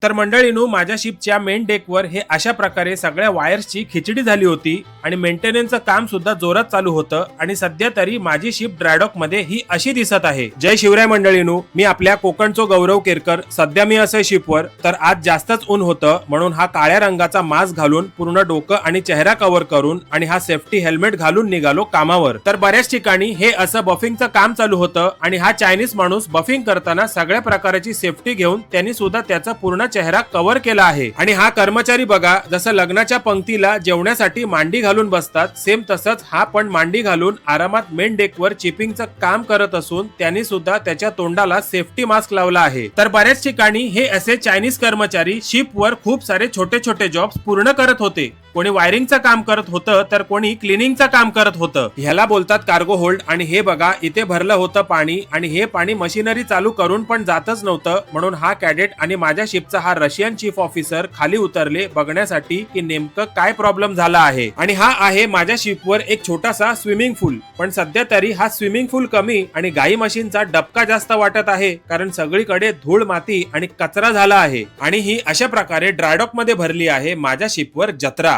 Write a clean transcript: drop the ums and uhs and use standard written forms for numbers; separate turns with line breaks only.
तर मंडळींनो, माझ्या शिपच्या मेन डेकवर हे अशा प्रकारे सगळ्या वायर्सची खिचडी झाली होती आणि मेंटेनन्सचं काम सुद्धा जोरात चालू होतं आणि सध्या तरी माझी शिप ड्रायडॉक मध्ये ही अशी दिसत आहे। जय शिवराय मंडळींनो, मी आपल्या कोकणचो गौरव केरकर। सध्या मी असे शिपवर, तर आज जास्तच ऊन होतं म्हणून हा काळ्या रंगाचा मास्क घालून पूर्ण डोकं आणि चेहरा कव्हर करून आणि हा सेफ्टी हेल्मेट घालून निघालो कामावर। तर बऱ्याच ठिकाणी हे असं बफिंगचं काम चालू होतं आणि हा चायनीज माणूस बफिंग करताना सगळ्या प्रकारची सेफ्टी घेऊन त्यांनी सुद्धा त्याचा पूर्ण चेहरा कव्हर केला आहे। आणि हा कर्मचारी बघा, जसं लग्नाच्या पंक्तीला जेवण्यासाठी मांडी घालून बसतात, सेम तसंच हा पण मांडी घालून आरामात मेन डेकवर चिपिंगचं काम करत असून त्यांनी सुद्धा त्याच्या तोंडाला सेफ्टी मास्क लावला आहे। तर बऱ्याच ठिकाणी हे असे चायनीज कर्मचारी शिपवर खूप सारे छोटे छोटे जॉब्स पूर्ण करत होते। कोणी वायरिंगचं काम करत होतं, तर कोणी क्लिनिंगचं काम करत होतं। ह्याला बोलतात कार्गो होल्ड। आणि हे बघा, इथे भरलं होतं पाणी आणि हे पाणी मशिनरी चालू करून पण जातच नव्हतं, म्हणून हा कॅडेट आणि माझ्या शिपचा हा रशियन चीफ ऑफिसर खाली उतरले बघण्यासाठी की नेमकं काय प्रॉब्लेम झाला आहे। आणि हा आहे माझ्या शिपवर एक छोटासा स्विमिंग पूल, पण सध्या तरी हा स्विमिंग पूल कमी आणि गाई मशीनचा डबका जास्त वाटत आहे, कारण सगळीकडे धूळ माती आणि कचरा झाला आहे। आणि ही अशा प्रकारे ड्रायडॉक मध्ये भरली आहे माझ्या शिपवर जत्रा।